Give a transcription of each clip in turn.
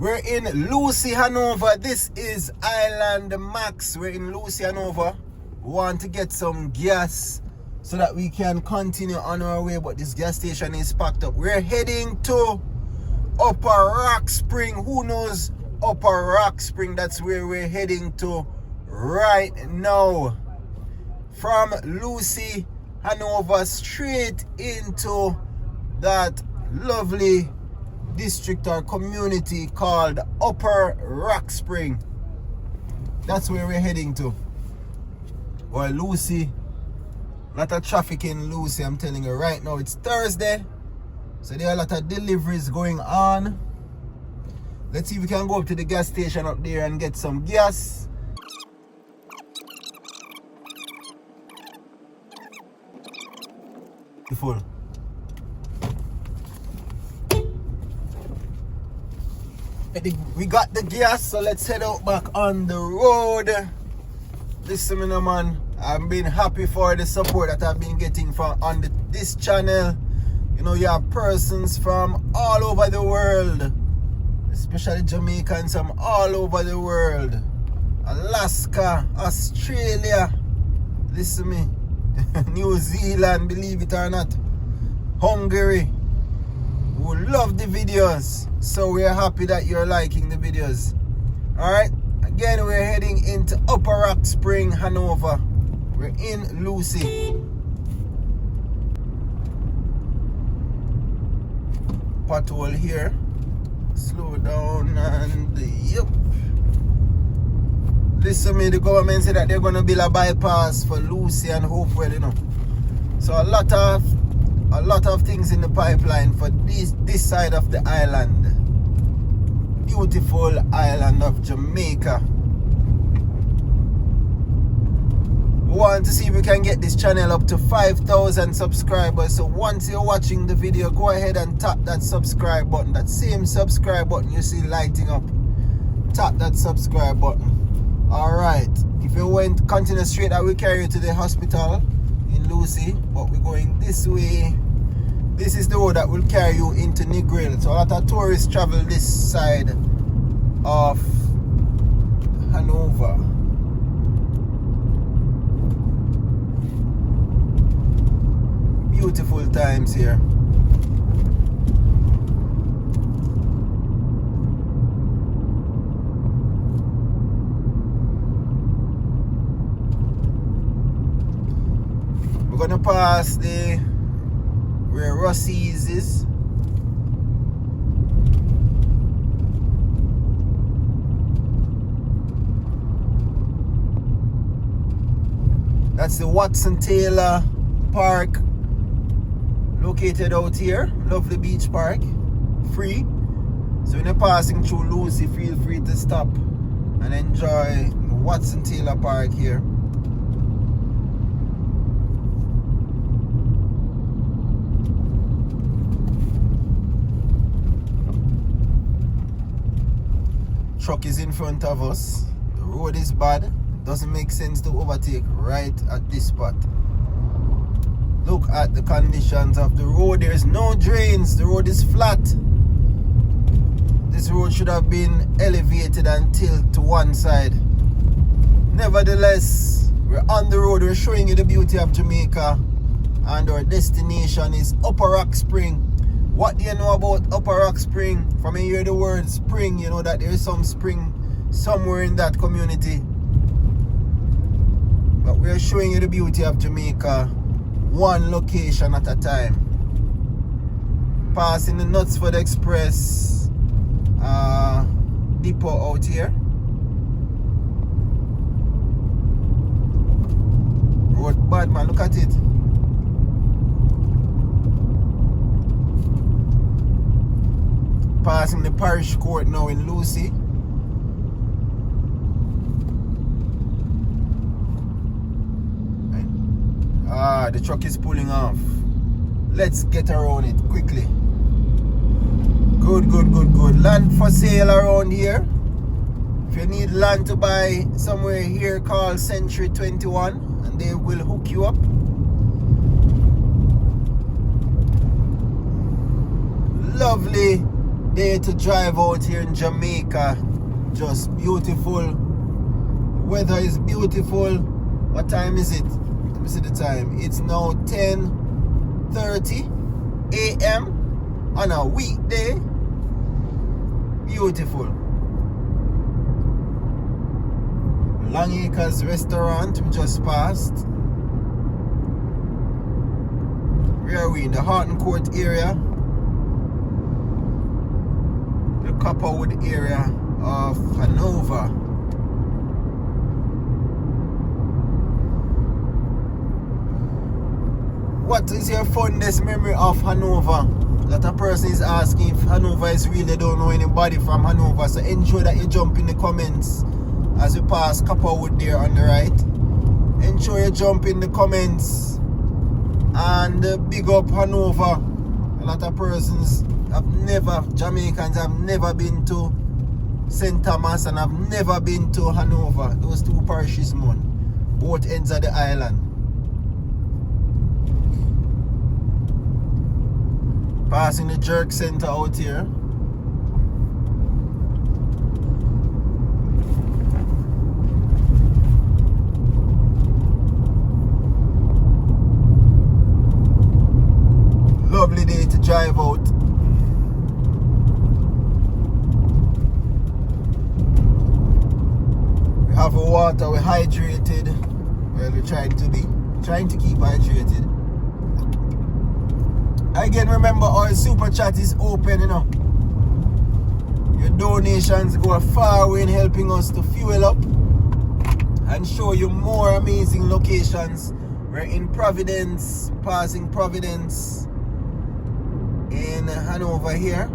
We're in Lucea Hanover. This is Island Max. We're in Lucea Hanover. We want to get some gas so that we can continue on our way, but this gas station is packed up. We're heading to Upper Rockspring. Who knows Upper Rockspring? That's where we're heading to right now. From Lucea Hanover straight into that lovely district or community called Upper Rockspring. That's where we're heading to. Or Lucea. Lot of traffic in Lucea, I'm telling you right now. It's Thursday, so there are a lot of deliveries going on. Let's see if we can go up to the gas station up there and get some gas. Beautiful. We got the gas, so let's head out back on the road. Listen, man, I've been happy for the support that I've been getting from on this channel. You know, you have persons from all over the world, especially Jamaicans from all over the world. Alaska, Australia, listen me, New Zealand, believe it or not, Hungary, who love the videos. So we're happy that you're liking the videos. Alright, again, we're heading into Upper Rockspring, Hanover. We're in Lucea. Pothole here. Slow down and yep. Listen me, the government said that they're gonna build a bypass for Lucea and Hopewell, you know. So a lot of things in the pipeline for this side of the island. Beautiful island of Jamaica. We want to see if we can get this channel up to 5,000 subscribers. So once you're watching the video, go ahead and tap that subscribe button. That same subscribe button you see lighting up. Tap that subscribe button. Alright. If you continue straight, I will carry you to the hospital in Lucea. But we're going this way. This is the road that will carry you into Negril. So a lot of tourists travel this side of Hanover. Beautiful times here. We're gonna pass where Rossi's is. That's the Watson Taylor Park, located out here. Lovely beach park, free. So when you're passing through Lucea, feel free to stop and enjoy Watson Taylor Park here. Truck is in front of us. The road is bad. Doesn't make sense to overtake right at this spot. Look at the conditions of the road. There's no drains. The road is flat. This road should have been elevated and tilted to one side. Nevertheless, we're on the road. We're showing you the beauty of Jamaica, and our destination is Upper Rockspring. What do you know about Upper Rockspring? From you hear the word spring, you know that there is some spring somewhere in that community. But we're showing you the beauty of Jamaica, one location at a time. Passing the Knutsford Express depot out here. Road bad, man, look at it. Passing the parish court now in Lucea. The truck is pulling off. Let's get around it quickly. Good. Land for sale around here. If you need land to buy somewhere here, call Century 21 and they will hook you up. Lovely day to drive out here in Jamaica. Just beautiful. Weather is beautiful. What time is it? Let me see the time. It's now 10:30 a.m. on a weekday. Beautiful. Long Acres restaurant we just passed. Where are we? In the Horton Court area. The Copperwood area of Hanover. What is your fondest memory of Hanover? That a person is asking if Hanover is real. They don't know anybody from Hanover. So ensure that you jump in the comments as we pass Copperwood there on the right. Ensure you jump in the comments and big up Hanover. A lot of persons Jamaicans have never been to St. Thomas and have never been to Hanover. Those two parishes, man. Both ends of the island. Passing the jerk center out here. Lovely day to drive out. We have a water, we're hydrated. Well, we're trying to keep hydrated. Again, remember our super chat is open, you know. Your donations go a far way in helping us to fuel up and show you more amazing locations. We're in Providence, passing Providence in Hanover here.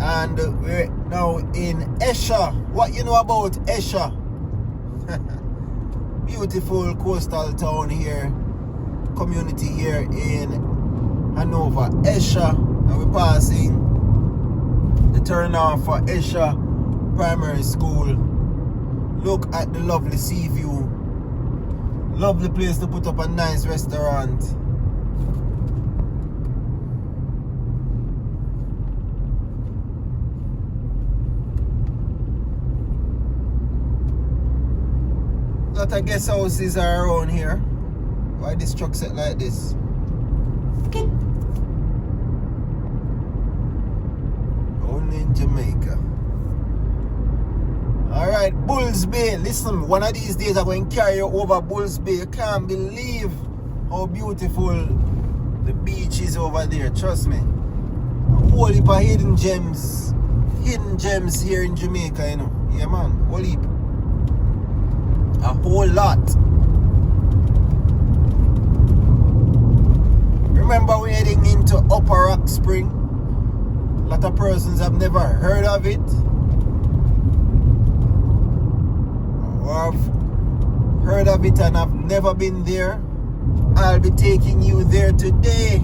And we're now in Esher. What you know about Esher? Beautiful coastal town here, community here in Hanover, Esher, and we're passing the turn off for Esher Primary School. Look at the lovely sea view. Lovely place to put up a nice restaurant. A lot of guest houses are around here. Why this truck set like this? Only in Jamaica. Alright, Bulls Bay. Listen, one of these days I'm going to carry you over Bulls Bay. You can't believe how beautiful the beach is over there. Trust me. A whole heap of hidden gems. Hidden gems here in Jamaica, you know. Yeah, man. Whole heap. A whole lot. Remember, we're heading into Upper Rockspring. A lot of persons have never heard of it or have heard of it and have never been there. I'll be taking you there today.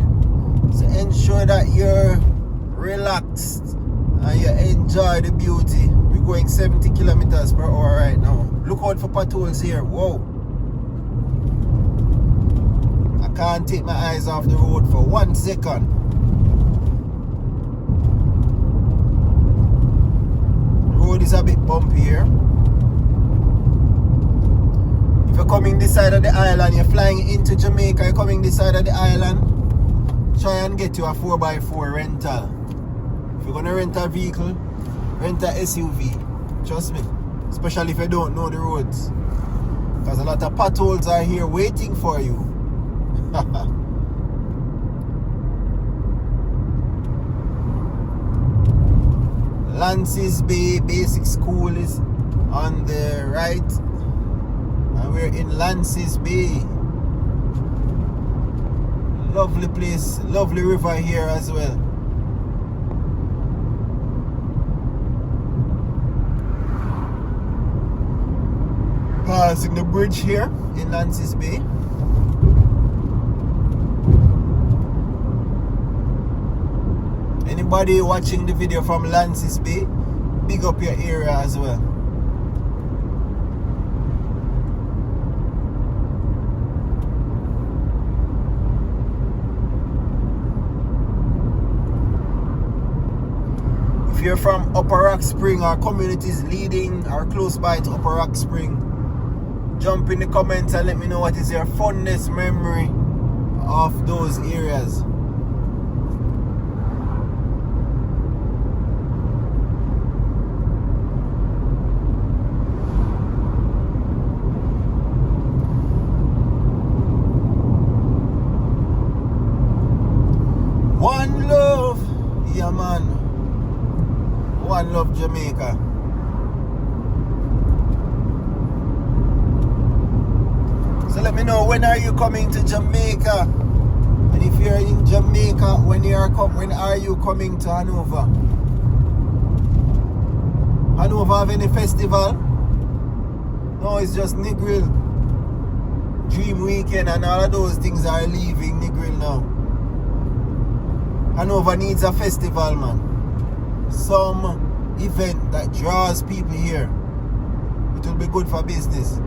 So ensure that you're relaxed and you enjoy the beauty. We're going 70 kilometers per hour right now. Look out for potholes here. Whoa. I can't take my eyes off the road for 1 second. The road is a bit bumpy here. If you're coming this side of the island, you're flying into Jamaica, you're coming this side of the island, try and get you a 4x4 rental. If you're going to rent a vehicle, rent a SUV. Trust me. Especially if you don't know the roads. Because a lot of potholes are here waiting for you. Lances Bay Basic School is on the right. And we're in Lances Bay. Lovely place, lovely river here as well. Passing the bridge here in Lances Bay. Anybody watching the video from Lances Bay, big up your area as well. If you're from Upper Rockspring or communities leading or close by to Upper Rockspring, jump in the comments and let me know what is your fondest memory of those areas. One love, yeah man. One love Jamaica. So let me know, when are you coming to Jamaica? And if you're in Jamaica, when are you coming to Hanover? Hanover have any festival? No, it's just Negril, Dream Weekend, and all of those things are leaving Negril now. Hanover needs a festival, man. Some event that draws people here. It will be good for business.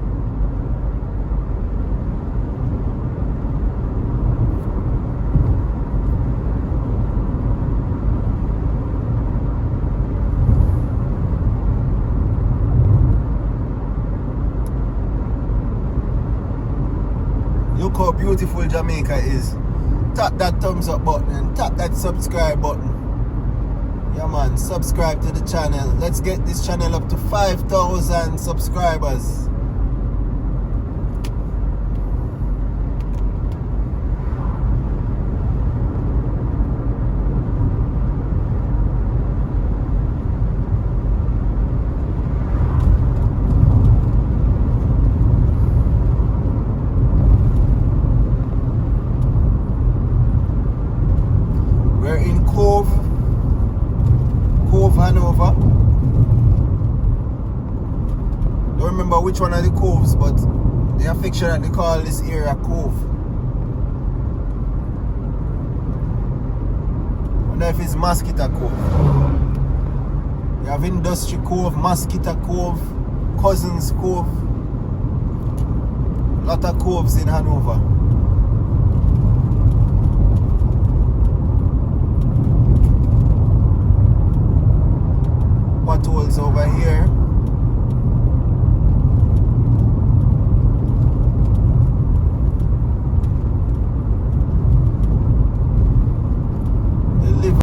Look how beautiful Jamaica is. Tap that thumbs up button and tap that subscribe button. Yeah man, subscribe to the channel. Let's get this channel up to 5,000 subscribers. We're in Cove Hanover. Don't remember which one of the coves, but the affection that they call this area Cove. I wonder if it's Mosquito Cove. We have Industry Cove, Mosquito Cove, Cousins Cove. A lot of coves in Hanover. Potholes over here. They live.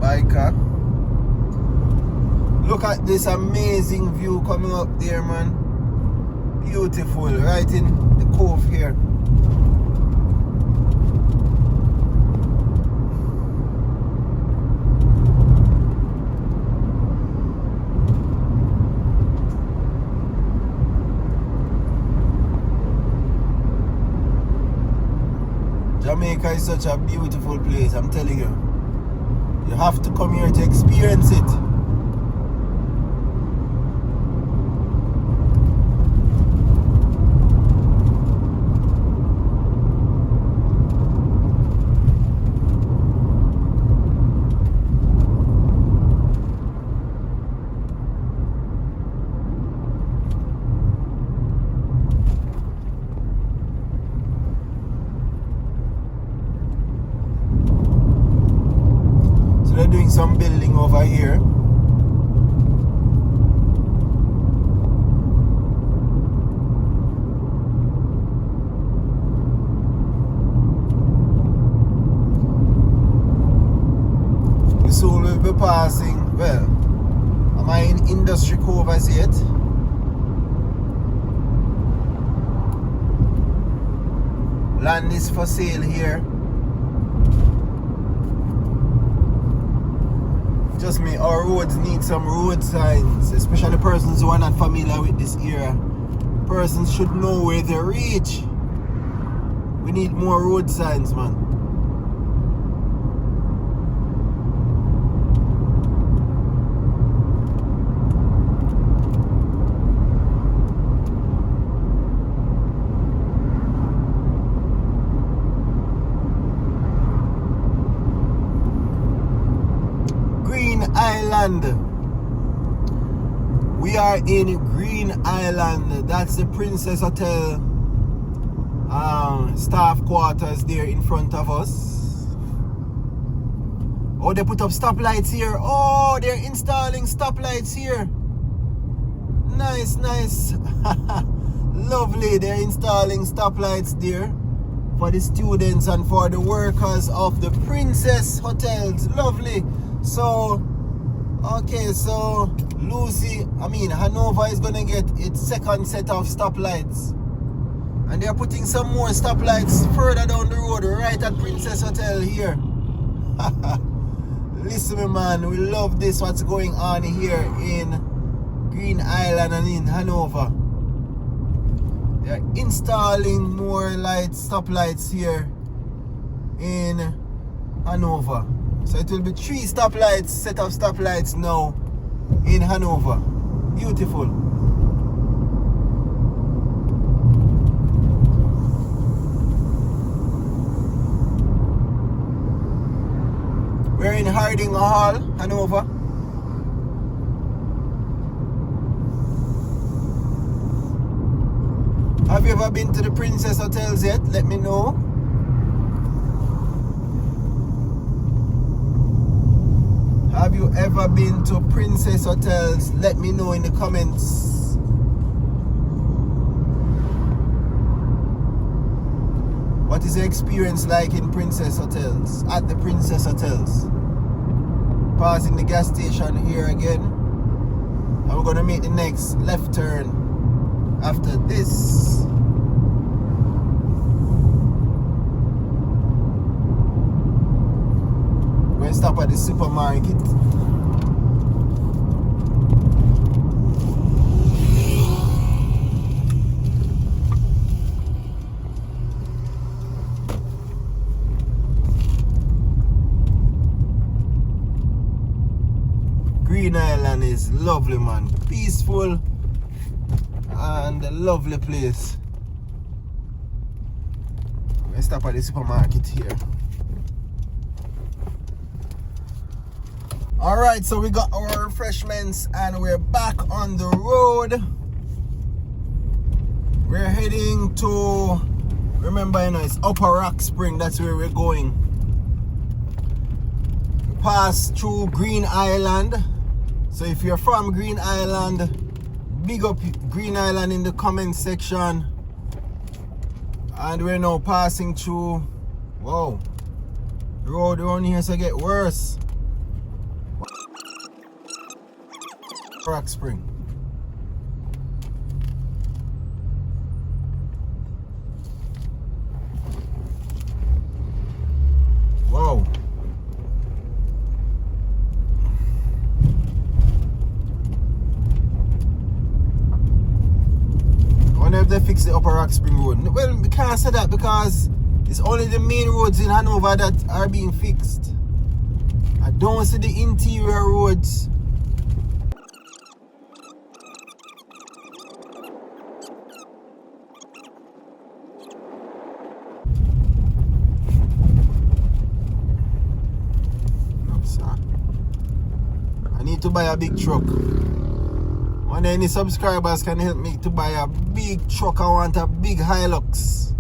Biker. Look at this amazing view coming up there, man. Beautiful, right in the cove here. Jamaica is such a beautiful place, I'm telling you. You have to come here to experience it. They're doing some building over here. We soon will be passing, well, am I in Industry Cove as yet? Land is for sale here. Just me, our roads need some road signs, especially persons who are not familiar with this area. Persons should know where they reach. We need more road signs, man. Island. We are in Green Island. That's the Princess Hotel staff quarters there in front of us. Oh, they put up stoplights here. Oh, they're installing stoplights here. Nice, nice. Lovely. They're installing stoplights there for the students and for the workers of the Princess Hotels. Lovely. So, okay, so Hanover is gonna get its second set of stoplights. And they're putting some more stoplights further down the road, right at Princess Hotel here. Listen, me man, we love this, what's going on here in Green Island and in Hanover. They're installing more stoplights here in Hanover. So it will be 3 stoplights, set of stoplights now in Hanover. Beautiful. We're in Harding Hall, Hanover. Have you ever been to the Princess Hotels yet? Let me know. Have you ever been to Princess Hotels? Let me know in the comments. What is the experience like in Princess Hotels? At the Princess Hotels. Passing the gas station here again. And we're gonna make the next left turn after this. We're gonna stop at the supermarket. Green Island is lovely, man. Peaceful and a lovely place. Let's stop at the supermarket here. Alright, so we got our refreshments and we're back on the road. We're heading to, remember, it's Upper Rockspring, that's where we're going. We pass through Green Island. So if you're from Green Island, big up Green Island in the comment section. And we're now passing through, whoa, the road around here so get worse. Rockspring. Whoa. If they fix the Upper Rockspring road. Well, we can't say that because it's only the main roads in Hanover that are being fixed. I don't see the interior roads. No, sir. I need to buy a big truck. When any subscribers can help me to buy a big truck, I want a big Hilux.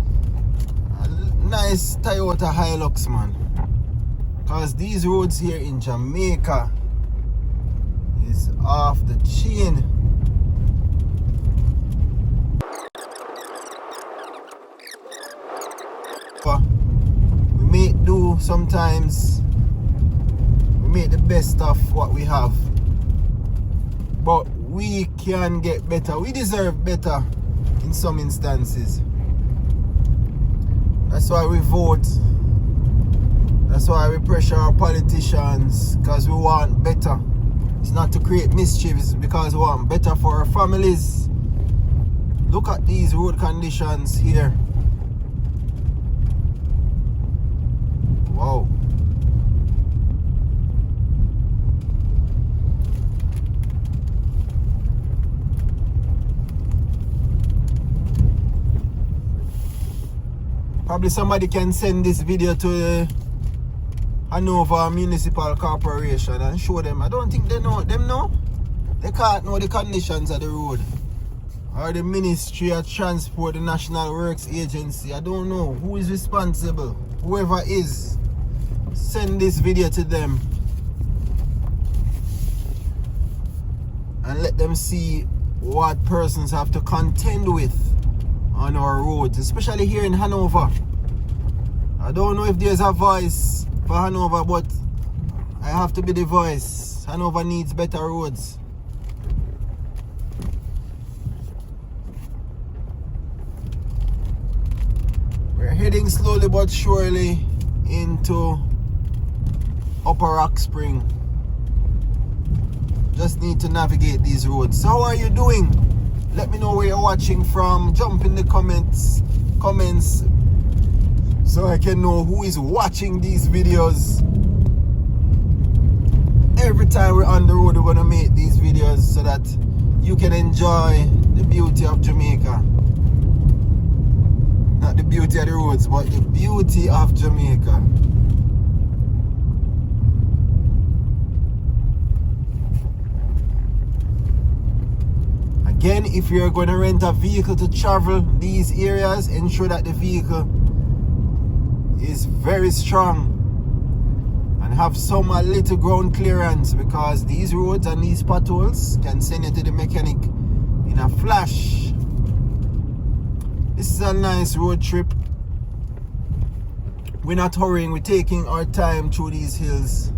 A nice Toyota Hilux, man. Because these roads here in Jamaica is off the chain. We may do sometimes, we make the best of what we have. But we can get better. We deserve better in some instances. That's why we vote. That's why we pressure our politicians, because we want better. It's not to create mischief, it's because we want better for our families. Look at these road conditions here. Wow. Probably somebody can send this video to the Hanover Municipal Corporation and show them. I don't think they know. Them know? They can't know the conditions of the road. Or the Ministry of Transport, the National Works Agency. I don't know who is responsible. Whoever is, send this video to them and let them see what persons have to contend with on our roads, especially here in Hanover. I don't know if there's a voice for Hanover, but I have to be the voice. Hanover needs better roads. We're heading slowly but surely into Upper Rockspring. Just need to navigate these roads. So how are you doing? Let me know where you're watching from. Jump in the comments so I can know who is watching these videos. Every time we're on the road, we're gonna make these videos so that you can enjoy the beauty of Jamaica. Not the beauty of the roads, but the beauty of Jamaica. Again, if you're going to rent a vehicle to travel these areas, ensure that the vehicle is very strong and have some little ground clearance, because these roads and these potholes can send you to the mechanic in a flash. This is a nice road trip. We're not hurrying, we're taking our time through these hills.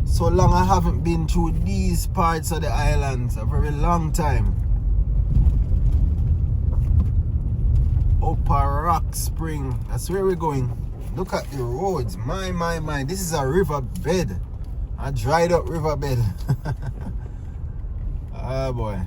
So long I haven't been through these parts of the islands, a very long time. Upper Rockspring, that's where we're going. Look at the roads, my. This is a riverbed, a dried up riverbed. Ah boy.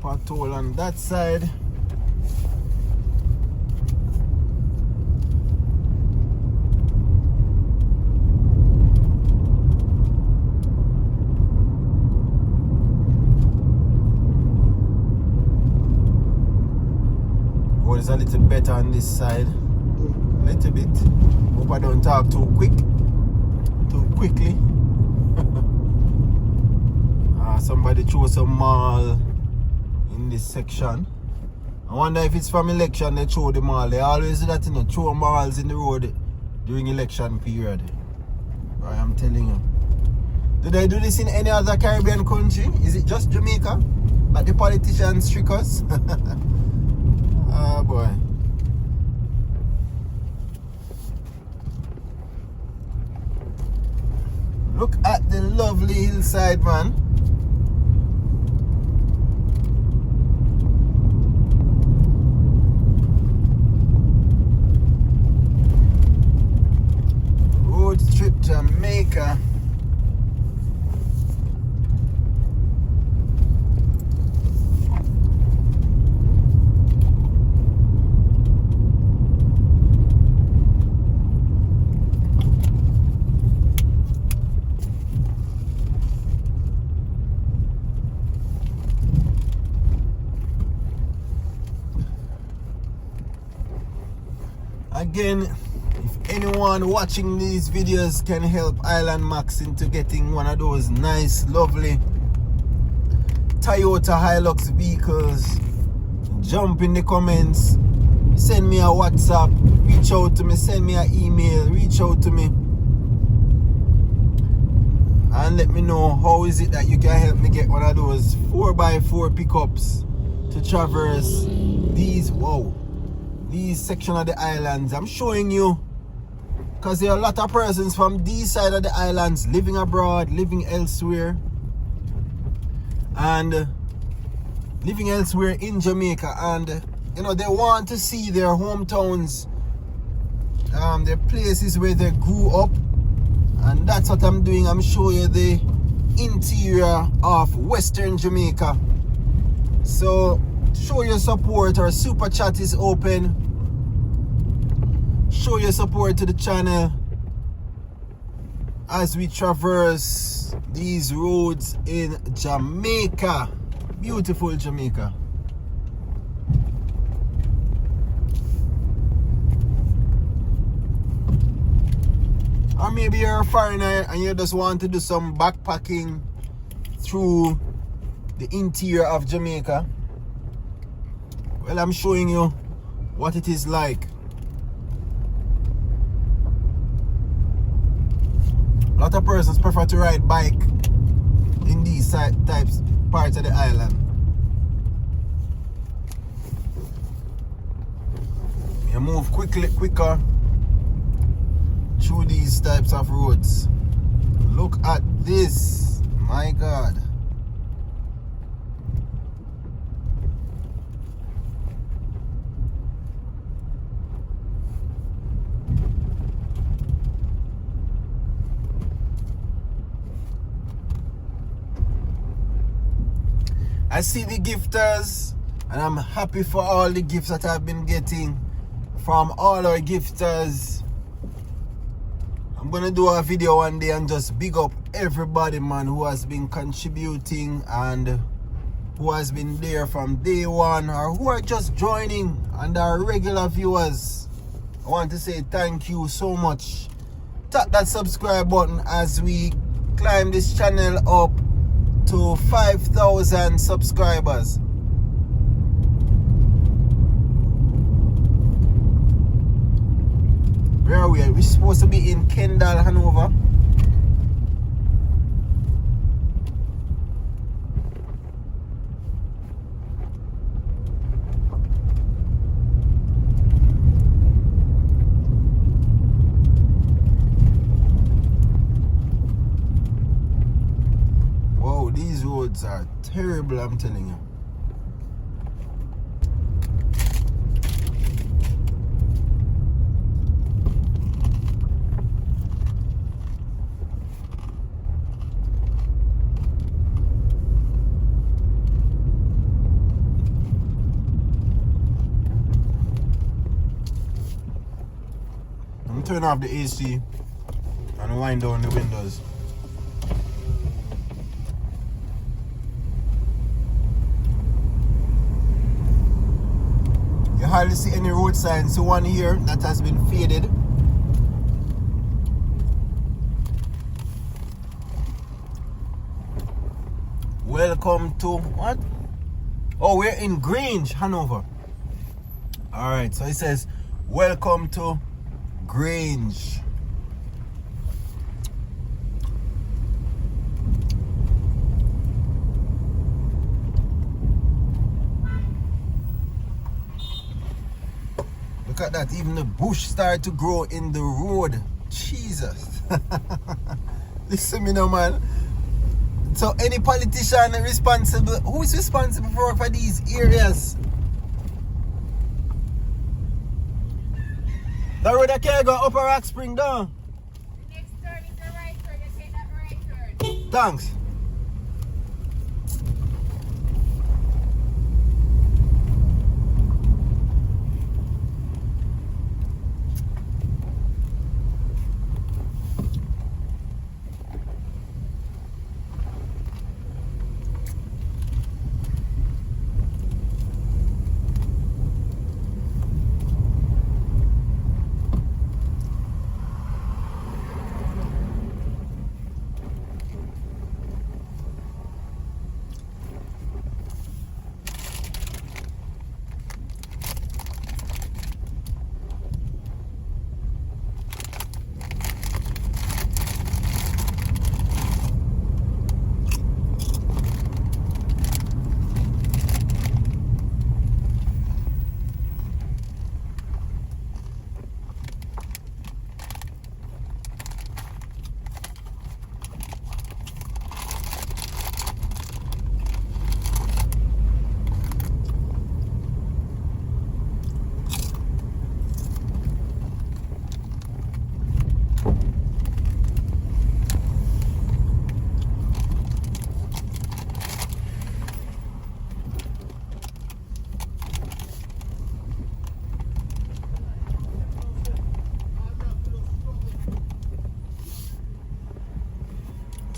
Pothole on that side. Road is a little better on this side. A little bit. Hope I don't talk too quickly. Somebody threw some mall in this section. I wonder if it's from election they throw the mall. They always do that, throw malls in the road during election period. I am telling you. Do they do this in any other Caribbean country? Is it just Jamaica that the politicians trick us? Ah boy. Look at the lovely hillside, man. Rockspring Jamaica. Again, if anyone watching these videos can help Island Max into getting one of those nice, lovely Toyota Hilux vehicles, jump in the comments, send me a WhatsApp, reach out to me, send me an email, reach out to me and let me know how is it that you can help me get one of those 4x4 pickups to traverse these section of the islands. I'm showing you because there are a lot of persons from these side of the islands living abroad, living elsewhere, and living elsewhere in Jamaica, and they want to see their hometowns, their places where they grew up, and that's what I'm doing. I'm showing you the interior of Western Jamaica. So Show your support. Our super chat is open. Show your support to the channel as we traverse these roads in Jamaica. Beautiful Jamaica. Or maybe you're a foreigner and you just want to do some backpacking through the interior of Jamaica. Well, I'm showing you what it is like. A lot of persons prefer to ride bike in these parts of the island. You move quicker through these types of roads. Look at this, my God. I see the gifters, and I'm happy for all the gifts that I've been getting from all our gifters. I'm gonna do a video one day and just big up everybody, man, who has been contributing and who has been there from day one, or who are just joining and are regular viewers. I want to say thank you so much. Tap that subscribe button as we climb this channel up to 5,000 subscribers. Where are we? We're supposed to be in Kendall, Hanover. Wow, these roads are terrible, I'm telling you. Turn off the AC and wind down the windows. You hardly see any road signs. So one here that has been faded. Welcome to what? Oh, we're in Grange, Hanover. Alright, so it says welcome to Grange. Look at that, even the bush started to grow in the road. Jesus. Listen me now, man. So any politician responsible, who is responsible for these areas? The road that can't go Upper Rockspring down. The next turn is the right turn. You take that right turn. Thanks.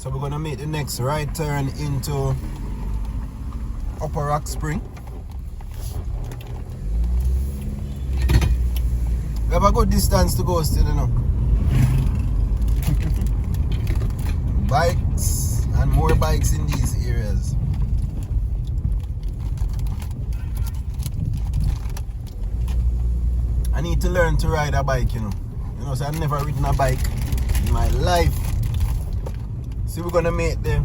So we're gonna make the next right turn into Upper Rockspring. We have a good distance to go still, you know. Bikes and more bikes in these areas. I need to learn to ride a bike, you know. You know, so I've never ridden a bike in my life. So we're gonna make the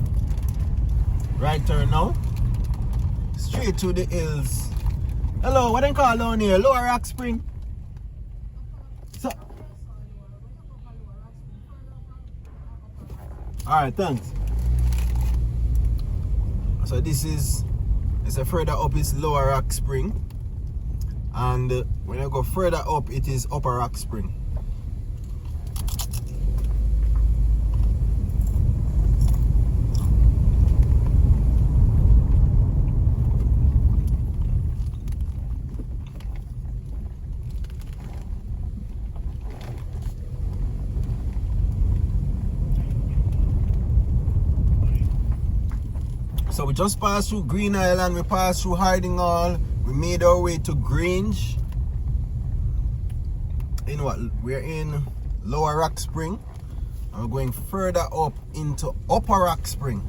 right turn now. Straight to the hills. Hello, what do you call down here? Lower Rockspring. So, alright, thanks. So this is, it's a further up is Lower Rockspring. And when you go further up, it is Upper Rockspring. So we just passed through Green Island, we passed through Harding Hall, we made our way to Grange. In what? We're in Lower Rockspring. And we're going further up into Upper Rockspring.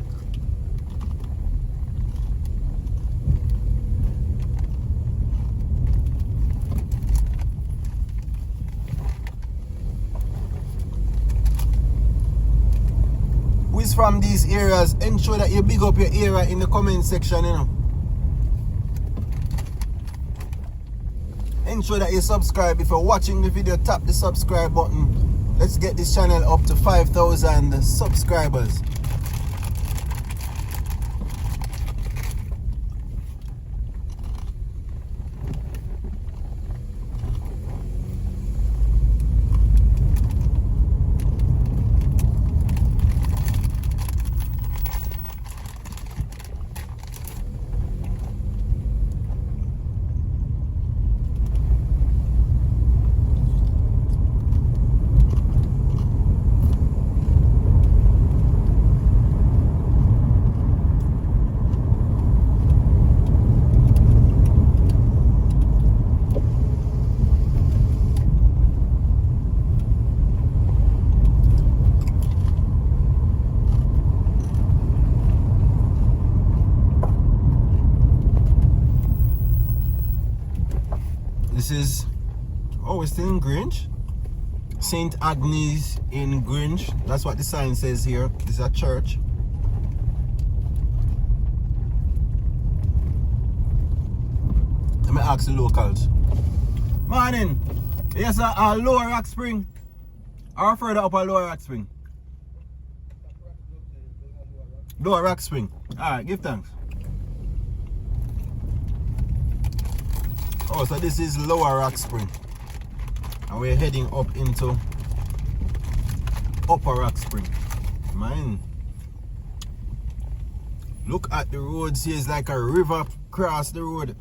Who is from these areas? Ensure that you big up your area in the comment section, you know. Ensure that you subscribe. If you're watching the video, tap the subscribe button. Let's get this channel up to 5,000 subscribers. This is, oh, we're still in Grange. St. Agnes in Grange. That's what the sign says here. This is a church. Let me ask the locals. Morning. Yes, sir. Lower Rockspring. Or further up Lower Rockspring? Lower Rockspring. Alright, give thanks. Oh, so this is Lower Rockspring. And we're heading up into Upper Rockspring. Man. Look at the roads here. It's like a river across the road.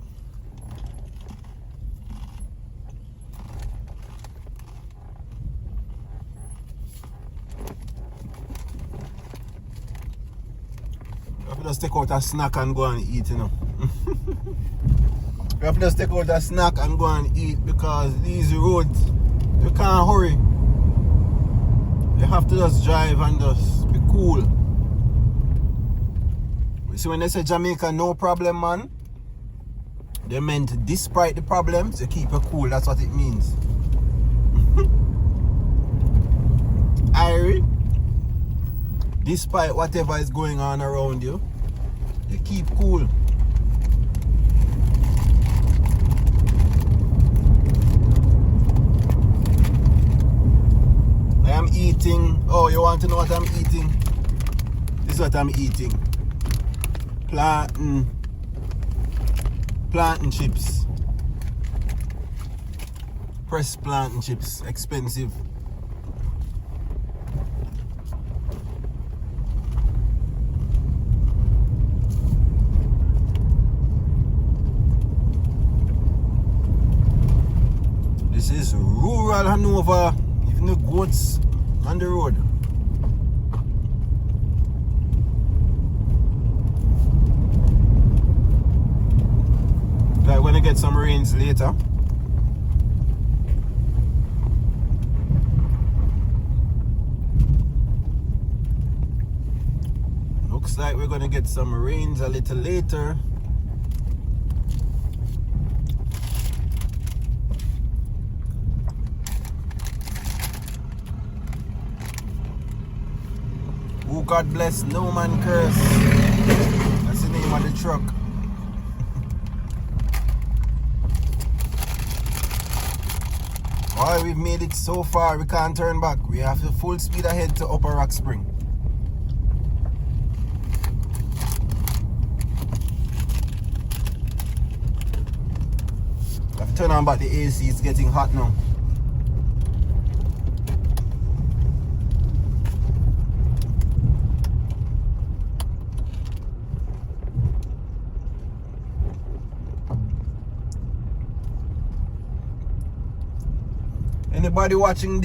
You have to just take out a snack and go and eat, you know. You have to just take out a snack and go and eat because these roads, you can't hurry. You have to just drive and just be cool. You see, when they say Jamaica, no problem, man, they meant despite the problems, you keep it cool. That's what it means. Irie, despite whatever is going on around you, you keep cool. I'm eating. Oh, you want to know what I'm eating? This is what I'm eating. Plantain chips. Pressed plantain chips. Expensive. This is rural Hanover. Even the goats on the road. gonna get some rains later. Looks like we're gonna get some rains a little later. Oh, God bless, no man curse. That's the name of the truck. Alright, we've made it so far, we can't turn back. We have to full speed ahead to Upper Rockspring. I have to turn on back the AC, it's getting hot now. Anybody watching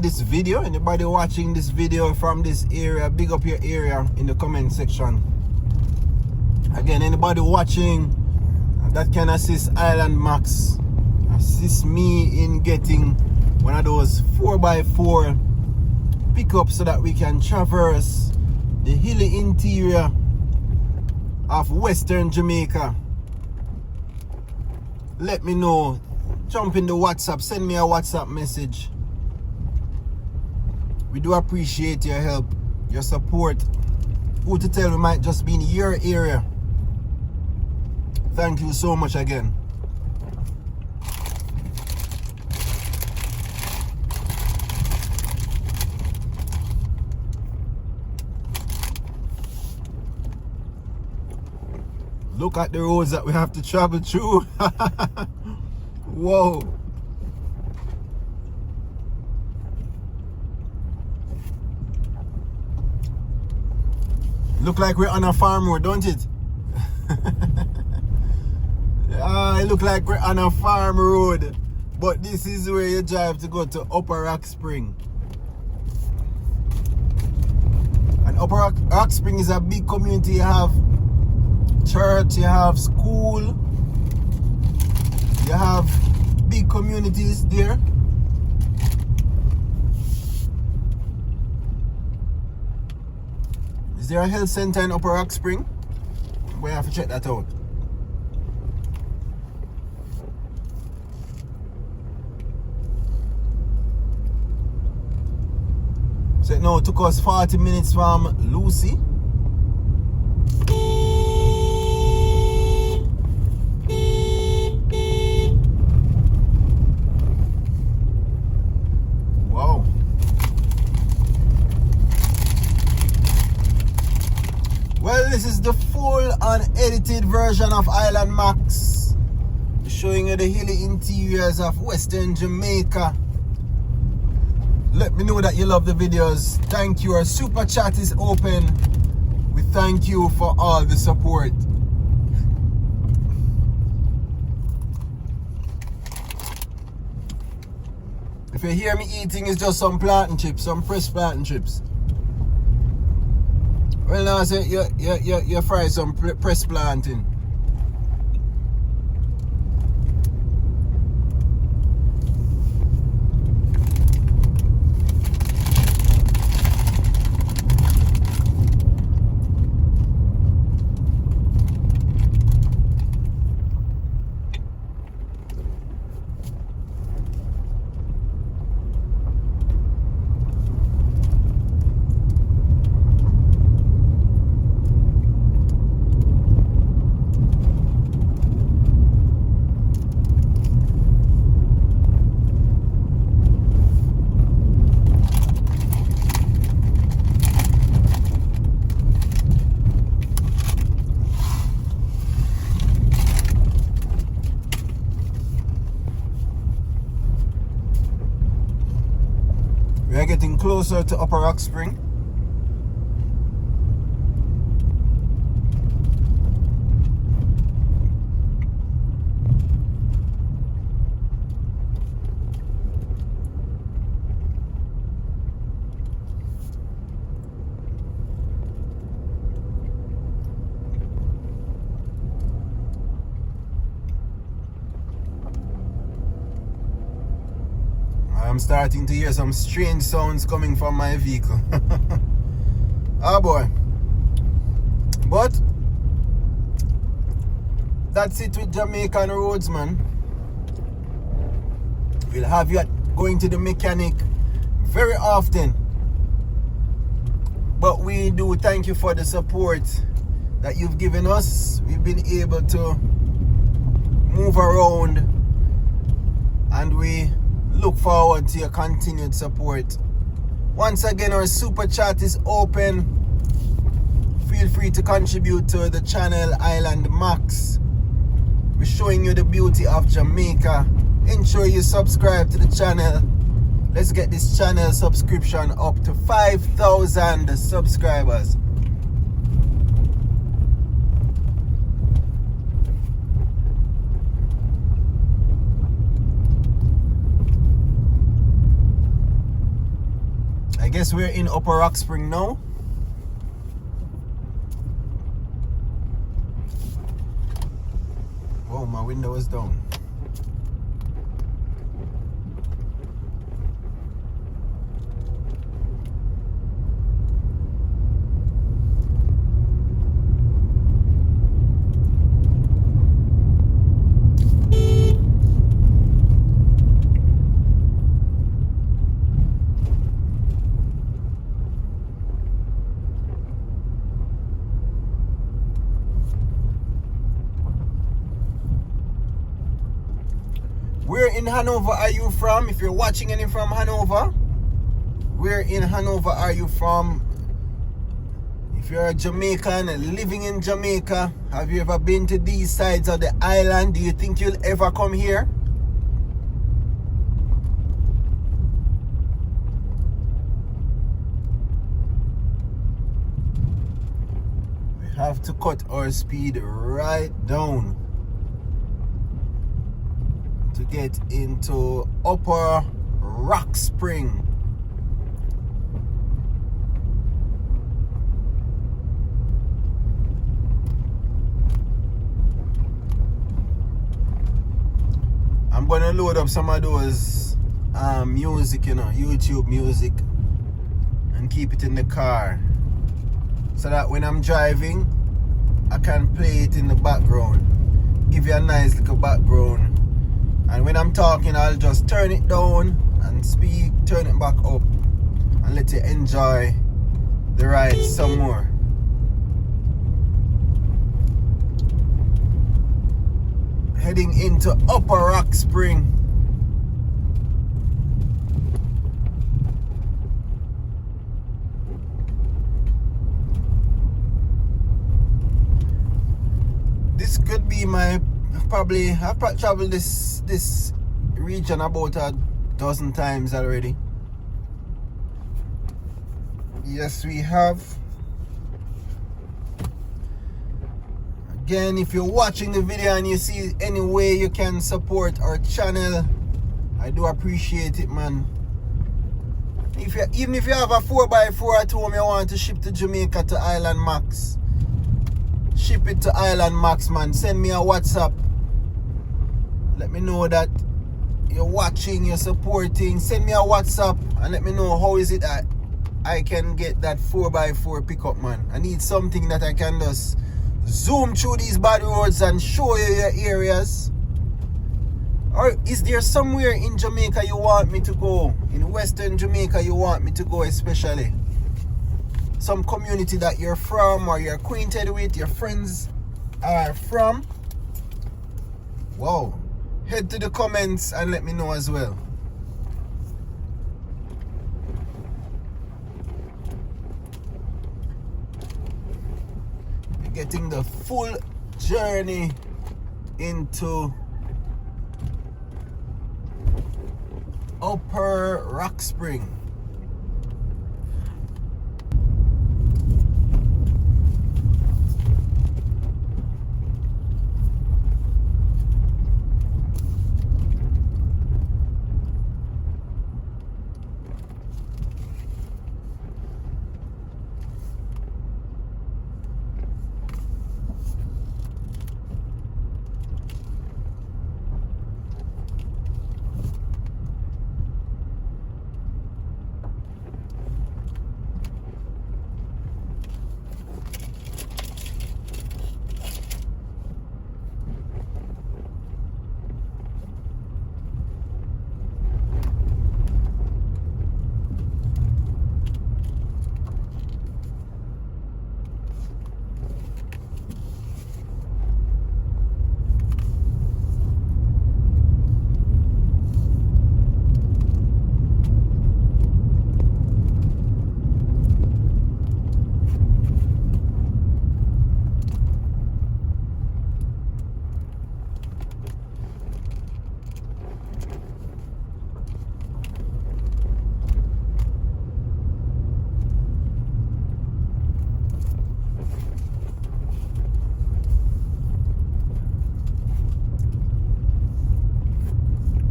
this video? Anybody watching this video from this area? Big up your area in the comment section. Again, anybody watching that can assist Island Max, assist me in getting one of those 4x4 pickups so that we can traverse the hilly interior of Western Jamaica. Let me know. Jump in the WhatsApp, send me a WhatsApp message. We do appreciate your help, your support. Who to tell, we might just be in your area. Thank you so much again. Look at the roads that we have to travel through. Whoa. Look like we're on a farm road, don't it? It look like we're on a farm road. But this is where you drive to go to Upper Rockspring. And Upper Rockspring is a big community. You have church, you have school, you have big communities there. Is there a health center in Upper Rockspring? We have to check that out. So now it took us 40 minutes from Lucea. Wow. Well, this is the full unedited version of Island Max, showing you the hilly interiors of Western Jamaica. Let me know that you love the videos. Thank you. Our super chat is open. We thank you for all the support. If you hear me eating, it's just some plantain chips, some fresh plantain chips. Well, now I say you fry some pressed plantain. We are getting closer to Upper Rockspring. I'm starting to hear some strange sounds coming from my vehicle. Oh boy. But that's it with Jamaican roads, man. We'll have you going to the mechanic very often. But we do thank you for the support that you've given us. We've been able to move around, and we look forward to your continued support. Once again, our super chat is open. Feel free to contribute to the channel Island Max. We're showing you the beauty of Jamaica. Ensure you subscribe to the channel. Let's get this channel subscription up to 5,000 subscribers. I guess we're in Upper Rockspring now. Oh, my window is down. Where in Hanover are you from? If you're watching any from Hanover, where in Hanover are you from? If you're a Jamaican living in Jamaica, have you ever been to these sides of the island? Do you think you'll ever come here? We have to cut our speed right down to get into Upper Rockspring. I'm gonna load up some of those music, you know, YouTube music, and keep it in the car so that when I'm driving I can play it in the background, give you a nice little background. And when I'm talking, I'll just turn it down and speak, turn it back up, and let you enjoy the ride some more. Heading into Upper Rockspring. This could be my I've traveled this region about a dozen times already. Yes, we have. Again, if you're watching the video and you see any way you can support our channel, I do appreciate it, man. Even if you have a 4x4 at home you want to ship to Jamaica to Island Max, ship it to Island Max, man. Send me a WhatsApp. Let me know that you're watching, you're supporting. Send me a WhatsApp and let me know how is it that I can get that 4x4 pickup, man. I need something that I can just zoom through these bad roads and show you your areas. Or is there somewhere in Jamaica you want me to go? In Western Jamaica you want me to go especially? Some community that you're from or you're acquainted with, your friends are from? Wow. Head to the comments and let me know as well. We're getting the full journey into Upper Rockspring.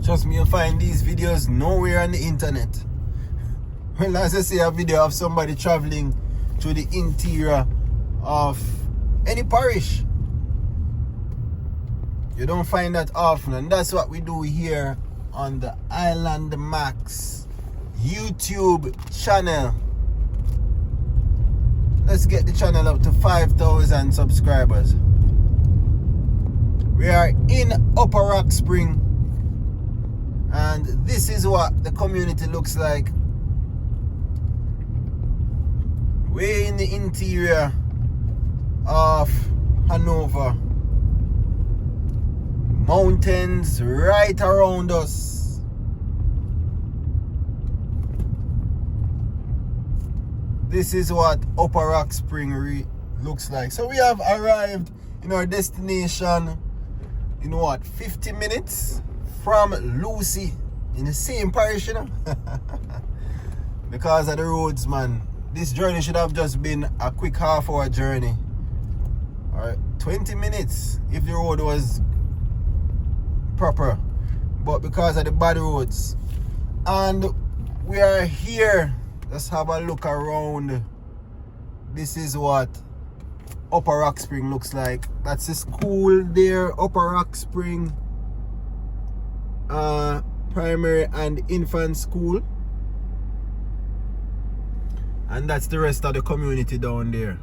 Trust me, you'll find these videos nowhere on the internet. Well, as I say, a video of somebody traveling through the interior of any parish. You don't find that often, and that's what we do here on the Island Max YouTube channel. Let's get the channel up to 5,000 subscribers. We are in Upper Rockspring, and this is what the community looks like. Way in the interior of Hanover. Mountains right around us. This is what Upper Rockspring looks like. So we have arrived in our destination in what, 50 minutes from Lucea, in the same parish, you know. Because of the roads, man. This journey should have just been a quick half-hour journey. Alright, 20 minutes if the road was proper, but because of the bad roads. And we are here. Let's have a look around. This is what Upper Rockspring looks like. That's the school there, Upper Rockspring primary and infant school, and that's the rest of the community down there.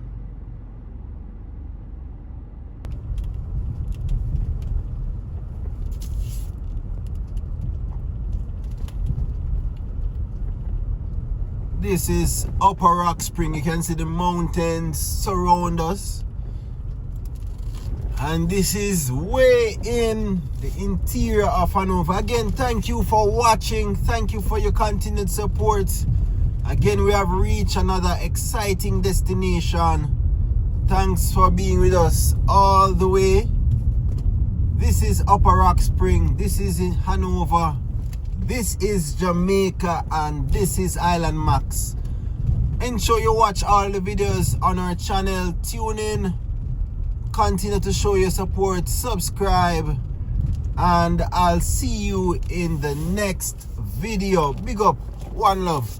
This is Upper Rockspring. You can see the mountains surround us. And this is way in the interior of Hanover. Again, thank you for watching. Thank you for your continued support. Again, we have reached another exciting destination. Thanks for being with us all the way. This is Upper Rockspring. This is in Hanover. This is Jamaica, and this is Island Max. Ensure you watch all the videos on our channel. Tune in, continue to show your support, subscribe, and I'll see you in the next video. Big up, one love.